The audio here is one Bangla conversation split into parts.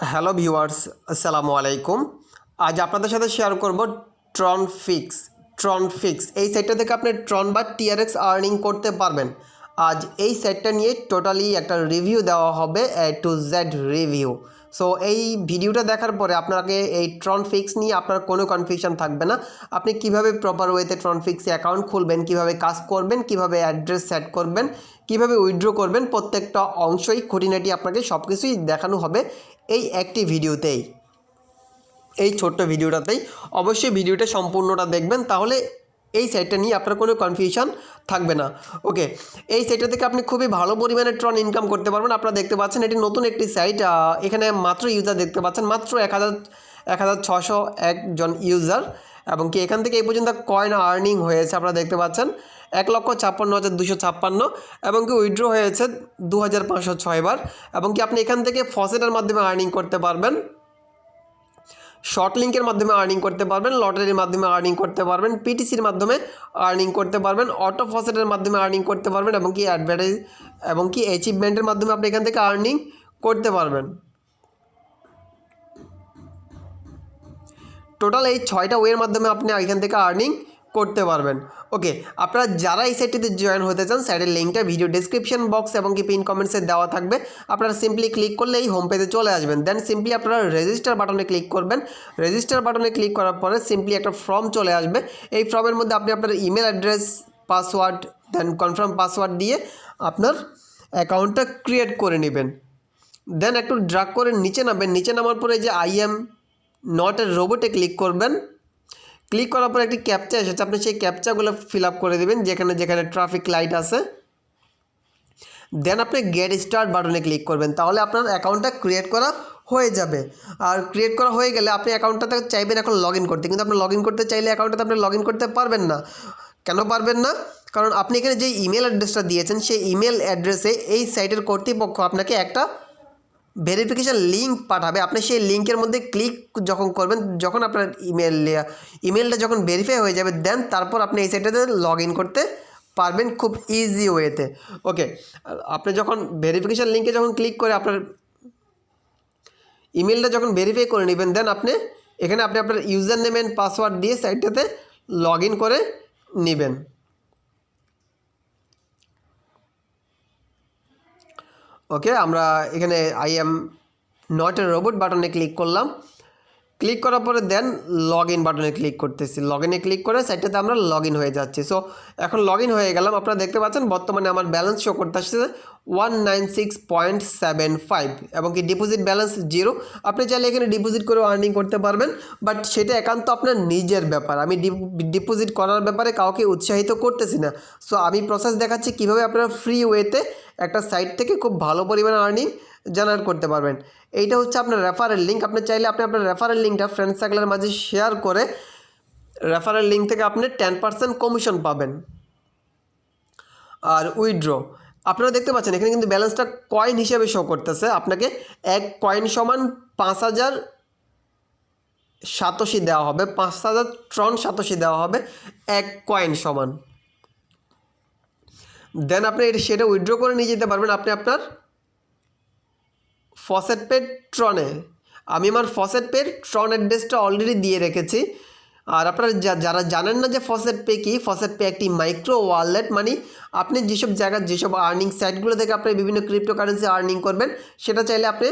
হ্যালো ভিউয়ার্স, আসসালামু আলাইকুম। আজ আপনাদের সাথে শেয়ার করব ট্রনফিক্স এই সাইটটা থেকে আপনি ট্রন বা TRX আর্নিং করতে পারবেন। আজ এই সাইটটা নিয়ে টোটালি একটা রিভিউ দেওয়া হবে, টু জেড রিভিউ। সো এই ভিডিওটা দেখার পরে আপনাকে এই ট্রনফিক্স নিয়ে আপনার কোনো কনফিউশন থাকবে না। আপনি কিভাবে প্রপার ওয়েতে ট্রনফিক্সে অ্যাকাউন্ট খুলবেন, কিভাবে কাজ করবেন, কিভাবে অ্যাড্রেস সেট করবেন, কিভাবে উইথড্র করবেন, প্রত্যেকটা অংশই খুঁটিনাটি আপনাকে সব কিছুই দেখানো হবে এই একটি ভিডিওতেই, এই ছোট্ট ভিডিওটাতেই। অবশ্যই ভিডিওটা সম্পূর্ণটা দেখবেন, তাহলে এই সাইটটা নিয়ে আপনার কোনো কনফিউশন থাকবে না। ওকে, এই সাইটটা থেকে আপনি খুবই ভালো পরিমাণে ট্রন ইনকাম করতে পারবেন। আপনারা দেখতে পাচ্ছেন এটি নতুন একটি সাইট। এখানে মাত্র ইউজার দেখতে পাচ্ছেন মাত্র 1601 জন ইউজার, এবং কি এখান থেকে এই পর্যন্ত কয়েন আর্নিং হয়েছে আপনারা দেখতে পাচ্ছেন 1,56,256, এবং কি উইথড্র হয়েছে 2506 বার, এবং কি আপনি এখান থেকে ফসেটের মাধ্যমে আর্নিং করতে পারবেন, শর্ট লিঙ্কের মাধ্যমে আর্নিং করতে পারবেন, লটারির মাধ্যমে আর্নিং করতে পারবেন, পিটিসির মাধ্যমে আর্নিং করতে পারবেন, অটো ফসেটের মাধ্যমে আর্নিং করতে পারবেন, এবং কি অ্যাডভার্টাইজ এবং কি অ্যাচিভমেন্টের মাধ্যমে আপনি এখান থেকে আর্নিং করতে পারবেন। টোটাল এই 6টা ওয়ের মাধ্যমে আপনি এখান থেকে আর্নিং করতে পারবেন। ওকে, আপনারা যারা এই সাইটটিতে জয়েন হতে চান, সাইটের লিঙ্কটা ভিডিও ডেসক্রিপশন বক্স এবং কি পিন কমেন্টসে দেওয়া থাকবে। আপনারা সিম্পলি ক্লিক করলে এই হোম পেজে চলে আসবেন। দেন সিম্পলি আপনারা রেজিস্টার বাটনে ক্লিক করবেন। রেজিস্টার বাটনে ক্লিক করার পরে সিম্পলি একটা ফর্ম চলে আসবে। এই ফর্মের মধ্যে আপনি আপনার ইমেল অ্যাড্রেস, পাসওয়ার্ড, দেন কনফার্ম পাসওয়ার্ড দিয়ে আপনার অ্যাকাউন্টটা ক্রিয়েট করে নেবেন। দেন একটু ড্রাগ করে নিচে নামবেন। নিচে নামার পরে যে আই এম নট এ রোবটে ক্লিক করবেন। ক্লিক করার পর একটি ক্যাপচা এসেছে, আপনি সেই ক্যাপচাগুলো ফিল আপ করে দেবেন যেখানে যেখানে ট্রাফিক লাইট আছে। দেন আপনি গেট স্টার্ট বাটনে ক্লিক করবেন, তাহলে আপনার অ্যাকাউন্টটা ক্রিয়েট করা হয়ে যাবে। আর ক্রিয়েট করা হয়ে গেলে আপনি অ্যাকাউন্টটাতে চাইবেন এখন লগ ইন করতে, কিন্তু আপনি লগ ইন করতে চাইলে অ্যাকাউন্টটাতে আপনি লগ ইন করতে পারবেন না। কেন পারবেন না? কারণ আপনি এখানে যে ইমেল অ্যাড্রেসটা দিয়েছেন, সেই ইমেল অ্যাড্রেসে এই সাইটের কর্তৃপক্ষ আপনাকে একটা ভেরিফিকেশান লিঙ্ক পাঠাবে। আপনি সেই লিঙ্কের মধ্যে ক্লিক যখন করবেন, যখন আপনার ইমেলটা যখন ভেরিফাই হয়ে যাবে, দেন তারপর আপনি এই সাইটটাতে লগ ইন করতে পারবেন খুব ইজি ওয়েতে। ওকে, আপনি যখন ভেরিফিকেশান লিঙ্কে যখন ক্লিক করে আপনার ইমেলটা যখন ভেরিফাই করে নেবেন, দেন আপনি এখানে আপনি আপনার ইউজার নেম অ্যান্ড পাসওয়ার্ড দিয়ে সাইটটাতে লগ ইন করে নেবেন। ওকে, আমরা এখানে I am not A robot বাটনে ক্লিক করলাম। ক্লিক করার পরে দেন লগ ইন বাটনে ক্লিক করতেছি। লগ ইনে ক্লিক করে সাইটটাতে আমরা লগ ইন হয়ে যাচ্ছি। সো এখন লগ ইন হয়ে গেলাম। আপনারা দেখতে পাচ্ছেন বর্তমানে আমার ব্যালেন্স শো করতে আসছে 196.75, এবং কি ডিপোজিট ব্যালেন্স 0। আপনি চাইলে এখানে ডিপোজিট করেও আর্নিং করতে পারবেন, বাট সেটা একান্ত আপনার নিজের ব্যাপার। আমি ডিপোজিট করার ব্যাপারে কাউকে উৎসাহিত করতেছি না। সো আমি প্রসেস দেখাচ্ছি কীভাবে আপনারা ফ্রি ওয়েতে একটা সাইট থেকে খুব ভালো পরিমাণে আর্নিং জেনারেট করতে পারবেন। এইটা হচ্ছে আপনার রেফারেল লিঙ্ক। আপনি চাইলে আপনি আপনার রেফারেল লিঙ্কটা ফ্রেন্ড সার্কেলের মাঝে শেয়ার করে রেফারেল লিঙ্ক থেকে আপনি 10% কমিশন পাবেন। আর উইথড্র আপনারা দেখতে পাচ্ছেন এখানে কিন্তু ব্যালেন্সটা কয়েন হিসেবে শো করতেছে। আপনাকে 1 কয়েন সমান 5087 দেওয়া হবে, 5000 ট্রন সাতোশি দেওয়া হবে 1 কয়েন সমান। দেন আপনি সেটা উইথড্র করে নিয়ে যেতে পারবেন আপনি আপনার ফসেট পে ট্রনে। আমি আমার ফসেট পের ট্রন অ্যাড্রেসটা অলরেডি দিয়ে রেখেছি। আর আপনারা যারা জানেন না যে ফসেট পে কী, ফসেট পে একটি মাইক্রো ওয়ালেট, মানে আপনি যেসব জায়গায় যেসব আর্নিং সাইটগুলো থেকে আপনি বিভিন্ন ক্রিপ্টোকারেন্সি আর্নিং করবেন, সেটা চাইলে আপনি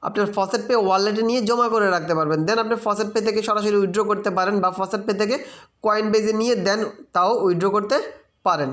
আপনার ফসেট পে ওয়ালেটে নিয়ে জমা করে রাখতে পারবেন। দেন আপনি ফসেট পে থেকে সরাসরি উইথড্র করতে পারেন, বা ফসেট পে থেকে কয়েন বেজে নিয়ে দেন তাও উইথড্র করতে পারেন।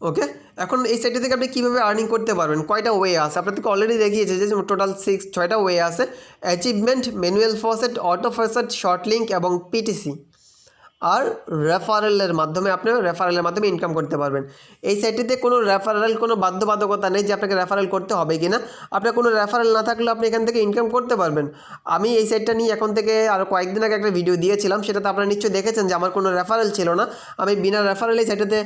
ওকে, এখন এই সাইটে থেকে আপনি কীভাবে আর্নিং করতে পারবেন, কয়টা ওয়ে আছে আপনাদেরকে অলরেডি দেখিয়েছে যে টোটাল 6টা ওয়ে আছে। Achievement, manual faucet, auto faucet, short link এবং পিটিসি। আর রেফারেলের মাধ্যমে আপনি রেফারেলের মাধ্যমে ইনকাম করতে পারবেন। এই সাইটটিতে কোনো রেফারেল, কোনো বাধ্যবাধকতা নেই যে আপনাকে রেফারেল করতে হবে কি না। আপনার কোনো রেফারেল না থাকলেও আপনি এখান থেকে ইনকাম করতে পারবেন। আমি এই সাইটটা নিয়ে এখন থেকে আরও কয়েকদিন আগে একটা ভিডিও দিয়েছিলাম, সেটাতে আপনারা নিশ্চয়ই দেখেছেন যে আমার কোনো রেফারেল ছিল না। আমি বিনা রেফারেলে এই সাইটটাতে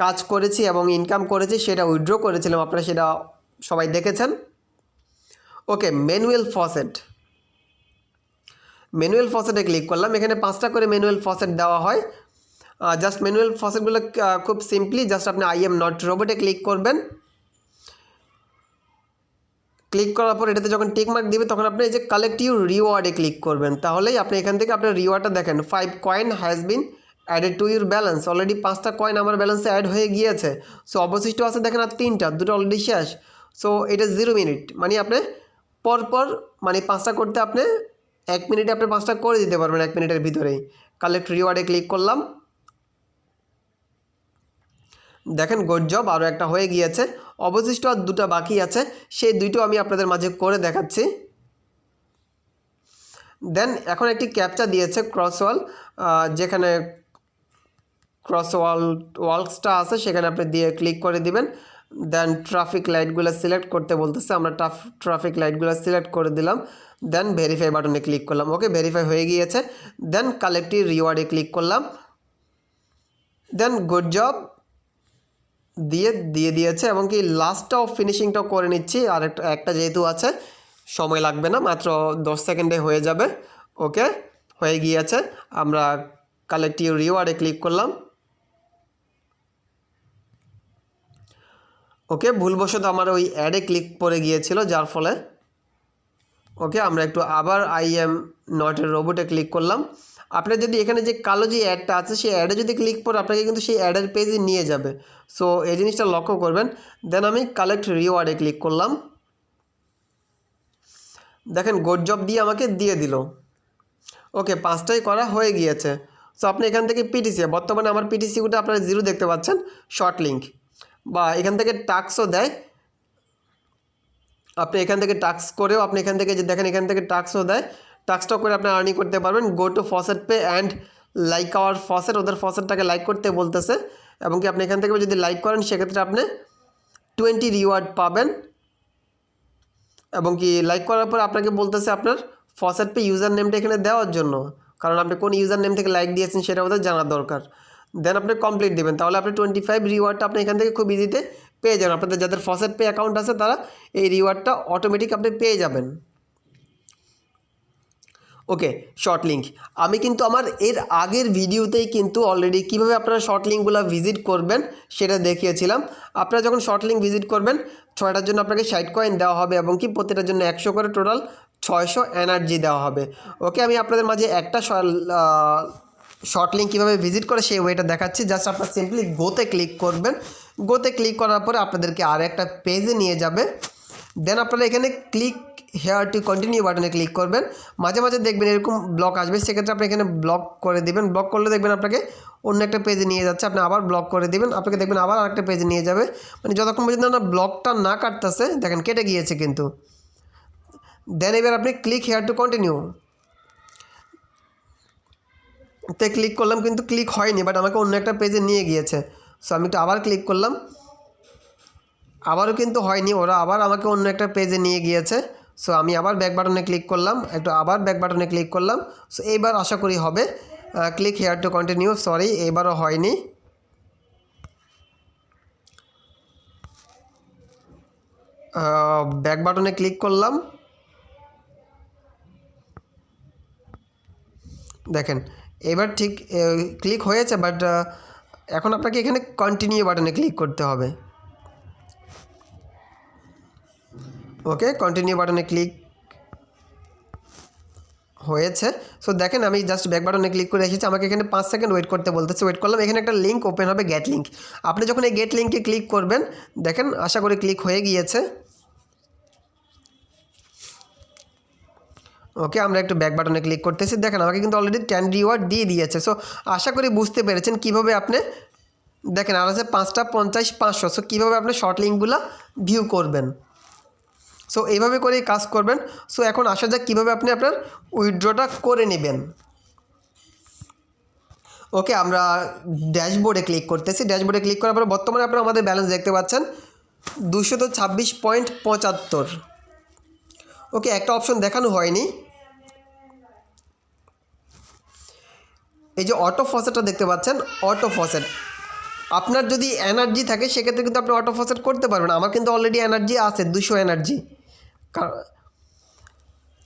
কাজ করেছি এবং ইনকাম করেছি, সেটা উইথড্র করেছিলাম, আপনারা সেটা সবাই দেখেছেন। ওকে, ম্যানুয়াল ফসেট। ম্যানুয়াল ফসেটে ক্লিক করলাম। এখানে 5টা করে ম্যানুয়াল ফসেট দেওয়া হয়। জাস্ট ম্যানুয়াল ফসেটগুলো খুব সিম্পলি জাস্ট আপনি আই এম নট রোবটে ক্লিক করবেন। ক্লিক করার পর এটাতে যখন টিক মার্ক দিবে তখন আপনি এই যে কালেক্ট ইউর রিওয়ার্ডে ক্লিক করবেন। তাহলেই আপনি এখান থেকে আপনার রিওয়ার্ডটা দেখেন 5 coin has been added to your balance. Already 5টা কয়েন আমার ব্যালেন্সে অ্যাড হয়ে গিয়েছে। সো অবশিষ্ট আছে দেখেন আর 3টা, 2টো অলরেডি শেষ। সো এটা 0 মিনিট, মানে আপনি পরপর মানে 5টা করতে আপনি 1 মিনিটে আপনি 5টা করে দিতে পারবেন 1 মিনিটের ভিতরেই। কালেক্ট রিওয়ার্ডে ক্লিক করলাম, দেখেন গুড জব, আরও একটা হয়ে গিয়েছে। অবশিষ্ট আর 2টা বাকি আছে, সেই 2টো আমি আপনাদের মাঝে করে দেখাচ্ছি। দেন এখন একটি ক্যাপচা দিয়েছে ক্রসওয়াল, যেখানে ওয়ালসটা আছে সেখানে আপনি দিয়ে ক্লিক করে দিবেন। দেন ট্রাফিক লাইটগুলো সিলেক্ট করতে বলতেছে, আমরা ট্রাফিক লাইটগুলো সিলেক্ট করে দিলাম। দেন ভেরিফাই বাটনে ক্লিক করলাম। ওকে, ভেরিফাই হয়ে গিয়েছে। দেন কালেক্ট রিওয়ার্ডে ক্লিক করলাম। দেন গুড জব দিয়ে দিয়েছে, এবং কি লাস্টটাও ফিনিশিংটাও করে নিচ্ছি। আর একটা যেহেতু আছে সময় লাগবে না, মাত্র 10 সেকেন্ডে হয়ে যাবে। ওকে, হয়ে গিয়েছে। আমরা কালেক্ট রিওয়ার্ডে ক্লিক করলাম। ওকে, ভুলবশত আমার ওই অ্যাডে ক্লিক পড়ে গিয়েছিল, যার ফলে ওকে আমরা একটু আবার আই এম নটের রোবটে ক্লিক করলাম। আপনার যদি এখানে যে কালো যে অ্যাডটা আছে সেই অ্যাডে যদি ক্লিক করে আপনাকে কিন্তু সেই অ্যাডের পেজে নিয়ে যাবে। সো এই জিনিসটা লক্ষ্য করবেন। দেন আমি কালেক্ট রিওয়ার্ডে ক্লিক করলাম, দেখেন গুড জব দিয়ে আমাকে দিয়ে দিল। ওকে, 5টাই করা হয়ে গিয়েছে। সো আপনি এখান থেকে পিটিসি, বর্তমানে আমার পিটিসিটা আপনারা 0 দেখতে পাচ্ছেন, শর্ট লিঙ্ক, বা এখান থেকে টাস্কও দেয়। আপনি এখান থেকে টাস্ক করেও আপনি এখান থেকে যে দেখেন এখান থেকে টাস্কও দেয়, টাস্কটাও করে আপনি আর্নিং করতে পারবেন। Go to faucet pay and like our faucet, ওদের ফসেটটাকে লাইক করতে বলতেছে, এবং কি আপনি এখান থেকে যদি লাইক করেন সেক্ষেত্রে আপনি 20 রিওয়ার্ড পাবেন। এবং কি লাইক করার পর আপনাকে বলতেছে আপনার ফসেট পে ইউজার নেমটা এখানে দেওয়ার জন্য, কারণ আপনি কোন ইউজার নেম থেকে লাইক দিয়েছেন সেটা ওদের জানা দরকার। দেন আপনি কমপ্লিট দেবেন, তাহলে আপনি 25 রিওয়ার্ডটা আপনি এখান থেকে খুব ইজিতে পেয়ে যাবেন। আপনাদের যাদের ফসেট পে অ্যাকাউন্ট আছে তারা এই রিওয়ার্ডটা অটোমেটিক আপনি পেয়ে যাবেন। ওকে, শর্ট লিঙ্ক আমি কিন্তু আমার এর আগের ভিডিওতেই কিন্তু অলরেডি কীভাবে আপনারা শর্ট লিঙ্কগুলো ভিজিট করবেন সেটা দেখিয়েছিলাম। আপনারা যখন শর্ট লিঙ্ক ভিজিট করবেন 6টার জন্য আপনাকে 60 কয়েন দেওয়া হবে, এবং কি প্রতিটার জন্য 100 করে টোটাল 600 এনার্জি দেওয়া হবে। ওকে, আমি আপনাদের মাঝে একটা শর্ট লিঙ্ক কীভাবে ভিজিট করে সেই ওয়েটা দেখাচ্ছি। জাস্ট আপনারা সিম্পলি গোতে ক্লিক করবেন। গোতে ক্লিক করার পরে আপনাদেরকে আর একটা পেজে নিয়ে যাবে। দেন আপনারা এখানে ক্লিক হেয়ার টু কন্টিনিউ বাটনে ক্লিক করবেন। মাঝে মাঝে দেখবেন এরকম ব্লক আসবে, সেক্ষেত্রে আপনি এখানে ব্লক করে দেবেন। ব্লক করলে দেখবেন আপনাকে অন্য একটা পেজে নিয়ে যাচ্ছে, আপনি আবার ব্লক করে দেবেন, আপনাকে দেখবেন আবার আরেকটা পেজে নিয়ে যাবে। মানে যতক্ষণ পর্যন্ত না ব্লকটা না কাটতেছে, দেখেন কেটে গিয়েছে কিন্তু। দেন এবার আপনি ক্লিক হেয়ার টু কন্টিনিউ তে ক্লিক করলাম, কিন্তু ক্লিক হয়নি, বাট আমাকে অন্য একটা পেজে নিয়ে গিয়েছে। সো আমি একটু আবার ক্লিক করলাম, আবারও কিন্তু হয়নি, ওরা আবার আমাকে অন্য একটা পেজে নিয়ে গিয়েছে। সো আমি আবার ব্যাক বাটনে ক্লিক করলাম, একটু আবার ব্যাক বাটনে ক্লিক করলাম। সো এইবার আশা করি হবে। Click here to continue, sorry এইবারও হয়নি। ব্যাক বাটনে ক্লিক করলাম, দেখেন এবার ঠিক ক্লিক হয়েছে, বাট এখন আপনাকে এখানে কন্টিনিউ বাটনে ক্লিক করতে হবে। ওকে, কন্টিনিউ বাটনে ক্লিক হয়েছে। সো দেখেন আমি জাস্ট ব্যাক বাটনে ক্লিক করে এসেছি, আমাকে এখানে 5 সেকেন্ড ওয়েট করতে বলতেছে। ওয়েট করলাম, এখানে একটা লিঙ্ক ওপেন হবে, গেট লিঙ্ক। আপনি যখন এই গেট লিঙ্কে ক্লিক করবেন, দেখেন আশা করি ক্লিক হয়ে গিয়েছে। ওকে, আমরা একটু ব্যাক বাটনে ক্লিক করতেছি। দেখেন আমাকে কিন্তু অলরেডি 10 রিওয়ার্ড দিয়ে দিয়েছে। সো আশা করি বুঝতে পেরেছেন কীভাবে আপনি, দেখেন আর আছে 5টা 50 500। সো কীভাবে আপনি শর্ট লিঙ্কগুলো ভিউ করবেন। সো এইভাবে করেই কাজ করবেন। সো এখন আসা যাক কীভাবে আপনি আপনার উইথড্রটা করে নেবেন। ওকে, আমরা ড্যাশবোর্ডে ক্লিক করতেছি। ড্যাশবোর্ডে ক্লিক করার পরে বর্তমানে আপনারা আমাদের ব্যালেন্স দেখতে পাচ্ছেন 226.75। ওকে, একটা অপশন দেখানো হয়নি, এই যে অটো ফসেটটা দেখতে পাচ্ছেন, অটো ফসেট। আপনার যদি এনার্জি থাকে সেক্ষেত্রে কিন্তু আপনি অটো ফসেট করতে পারবেন। আমার কিন্তু অলরেডি এনার্জি আছে 200 এনার্জি।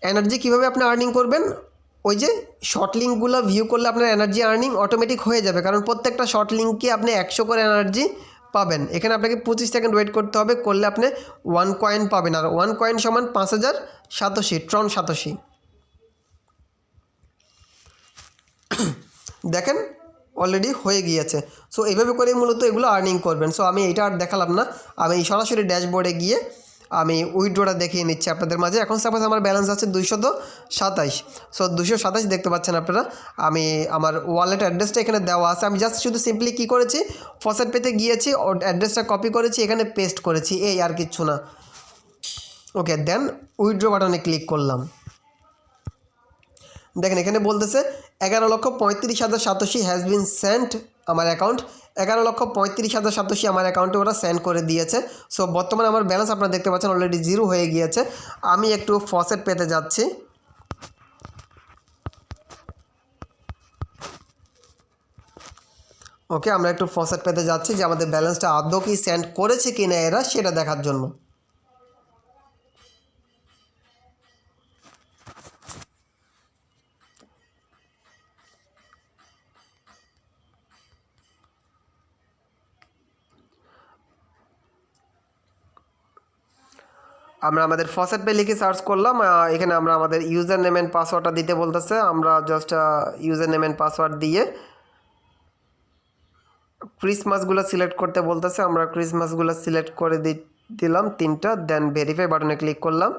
এনার্জি কীভাবে আপনি আর্নিং করবেন, ওই যে শর্ট লিঙ্কগুলো ভিউ করলে আপনার এনার্জি আর্নিং অটোমেটিক হয়ে যাবে, কারণ প্রত্যেকটা শর্ট লিঙ্কে আপনি 100 করে এনার্জি পাবেন। এখানে আপনাকে 25 সেকেন্ড ওয়েট করতে হবে, করলে আপনি 1 কয়েন পাবেন, আর 1 কয়েন সমান 5000 সাতোশি, ট্রন সাতোশি। দেখেন অলরেডি হয়ে গিয়েছে। সো এইভাবে করে মূলত এগুলো আর্নিং করবেন। সো আমি এটা আর দেখালাম না, আমি সরাসরি ড্যাশবোর্ডে গিয়ে আমি উইথড্রটা দেখিয়ে নিচ্ছি আপনাদের মাঝে। এখন সাপোজ আমার ব্যালেন্স আছে 227। সো 227 দেখতে পাচ্ছেন আপনারা। আমি আমার ওয়ালেট অ্যাড্রেসটা এখানে দেওয়া আছে, আমি জাস্ট শুধু সিম্পলি কী করেছি, ফসেট পেতে গিয়েছি, অ্যাড্রেসটা কপি করেছি, এখানে পেস্ট করেছি, এই আর কিচ্ছু না। ওকে, দেন উইথড্র বাটনে ক্লিক করলাম। দেখেন এখানে বলতেছে 11,35,000 সাতোশি হ্যাজ বিন সেন্ট আমার অ্যাকাউন্ট। 11,35,000 সাতোশি আমার অ্যাকাউন্টে ওরা সেন্ড করে দিয়েছে। সো বর্তমানে আমার ব্যালেন্স আপনারা দেখতে পাচ্ছেন অলরেডি 0 হয়ে গিয়েছে। আমি একটু ফসেট পেতে যাচ্ছি। ওকে, আমরা একটু ফসেট পেতে যাচ্ছি যে আমাদের ব্যালেন্সটা আদৌ কি সেন্ড করেছে কি না এরা, সেটা দেখার জন্য। আমরা আমাদের ফসেট পে লিখে সার্চ করলাম। এখানে আমরা আমাদের ইউজার নেম অ্যান্ড পাসওয়ার্ডটা দিতে বলতেছে। আমরা just user name and password দিয়ে ক্রিসমাসগুলো সিলেক্ট করতে বলতেছে। আমরা ক্রিসমাসগুলো সিলেক্ট করে দিলাম 3টা। দেন ভেরিফাই বাটনে ক্লিক করলাম।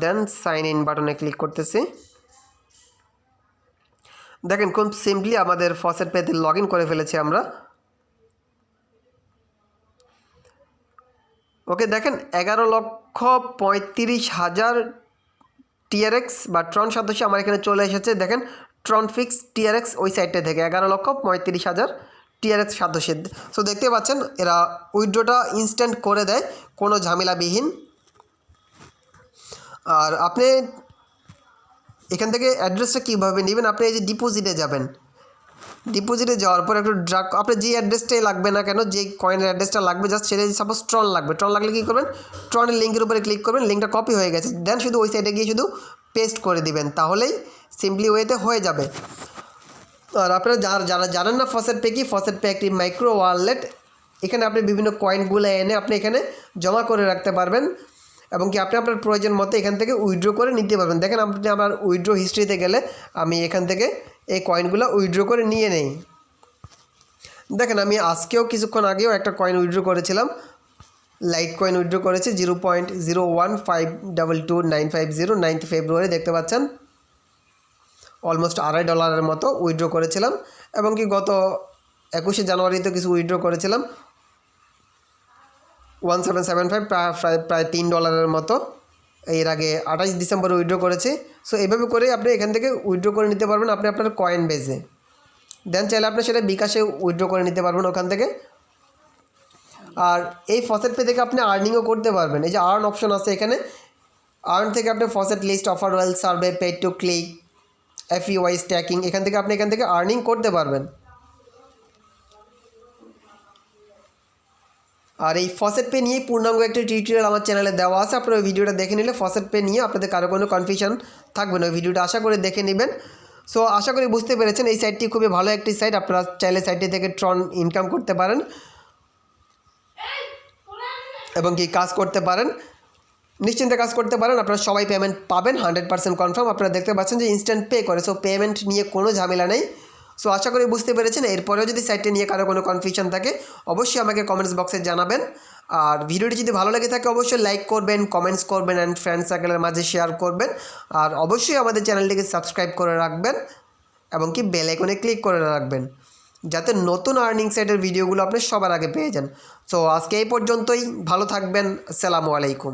দেন সাইন ইন বাটনে ক্লিক করতেছি। দেখেন খুব সিম্পলি আমাদের ফসেট পেতে লগ ইন করে ফেলেছি আমরা। ওকে, দেখেন 11,35,000 TRX বা ট্রন সাতোশি আমার এখানে চলে এসেছে। দেখেন TronFix.xyz ওই সাইটটা থেকে 11,35,000 TRX সাতোশি। সো দেখতে পাচ্ছেন এরা উইথড্রটা ইনস্ট্যান্ট করে দেয়, কোনো ঝামেলাবিহীন। আর আপনি এখান থেকে অ্যাড্রেসটা কীভাবে নেবেন, আপনি এই যে ডিপোজিটে যাবেন। ডিপোজিটে যাওয়ার পর একটু ড্রাগ, আপনার যে অ্যাড্রেসটাই লাগবে না কেন, যে কয়েনের অ্যাড্রেসটা লাগবে, জাস্ট সেটা সাপোজ ট্রন লাগবে। ট্রন লাগলে কী করবেন, ট্রনের লিঙ্কের উপরে ক্লিক করবেন, লিঙ্কটা কপি হয়ে গেছে, দেন শুধু ওই সাইডে গিয়ে শুধু পেস্ট করে দিবেন, তাহলেই সিম্পলি ওয়েতে হয়ে যাবে। আর আপনারা যারা জানেন না ফসেট পে কি, ফসেট পে একটি মাইক্রো ওয়ালেট। এখানে আপনি বিভিন্ন কয়েনগুলো এনে আপনি এখানে জমা করে রাখতে পারবেন, এবং কি আপনি আপনার প্রয়োজন মতো এখান থেকে উইথড্র করে নিতে পারবেন। দেখেন আপনি আমার উইথড্র হিস্ট্রিতে গেলে আমি এখান থেকে এই কয়েনগুলো উইথড্র করে নিয়ে নেই। দেখেন আমি আজকেও কিছুক্ষণ আগেও একটা কয়েন উইথড্র করেছিলাম, লাইট কয়েন উইথড্র করেছি 0.015222950 9 ফেব্রুয়ারি। দেখতে পাচ্ছেন অলমোস্ট $2.5 মতো উইথড্র করেছিলাম, এবং কি গত 21শে জানুয়ারিতে কিছু উইথড্র করেছিলাম 1775, প্রায় $3 মতো। এর আগে 28 ডিসেম্বর উইথড্র করেছি। সো এইভাবে করে আপনি এখান থেকে উইথড্র করে নিতে পারবেন আপনি আপনার কয়েন বেজে। দেন চাইলে আপনি সেটা বিকাশে উইথড্র করে নিতে পারবেন ওখান থেকে। আর এই ফসেট পে থেকে আপনি আর্নিংও করতে পারবেন। এই যে আর্ন অপশন আছে এখানে, আর্ন থেকে আপনি faucet list, offer, wall survey, paid to click, FUI staking, এখান থেকে আপনি এখান থেকে আর্নিং করতে পারবেন। আর এই ফসেট পে নিয়ে পূর্ণাঙ্গ একটি টিউটোরিয়াল আমার চ্যানেলে দেওয়া আছে, আপনারা ওই ভিডিওটা দেখে নিলে ফসেট পে নিয়ে আপনাদের কারো কোনো কনফিউশন থাকবে না। ওই ভিডিওটা আশা করে দেখে নেবেন। সো আশা করি বুঝতে পেরেছেন এই সাইটটি খুবই ভালো একটি সাইট, আপনারা চাইলে সাইটটি থেকে ট্রন ইনকাম করতে পারেন এবং কি কাজ করতে পারেন, নিশ্চিন্তে কাজ করতে পারেন। আপনারা সবাই পেমেন্ট পাবেন 100% কনফার্ম। আপনারা দেখতে পাচ্ছেন যে ইনস্ট্যান্ট পে করে, সো পেমেন্ট নিয়ে কোনো ঝামেলা নেই। সো আশা করি বুঝতে পেরেছেন। এরপরেও যদি সাইটটি নিয়ে কারো কোনো কনফিউশন থাকে অবশ্যই আমাকে কমেন্টস বক্সে জানাবেন। আর ভিডিওটি যদি ভালো লেগে থাকে অবশ্যই লাইক করবেন, কমেন্টস করবেন অ্যান্ড ফ্রেন্ড সার্কেলের মাঝে শেয়ার করবেন। আর অবশ্যই আমাদের চ্যানেলটিকে সাবস্ক্রাইব করে রাখবেন এবং কি বেল আইকনে ক্লিক করে রাখবেন, যাতে নতুন আর্নিং সাইটের ভিডিওগুলো আপনি সবার আগে পেয়ে যান। সো আজকে এই পর্যন্তই, ভালো থাকবেন, আসসালামু আলাইকুম।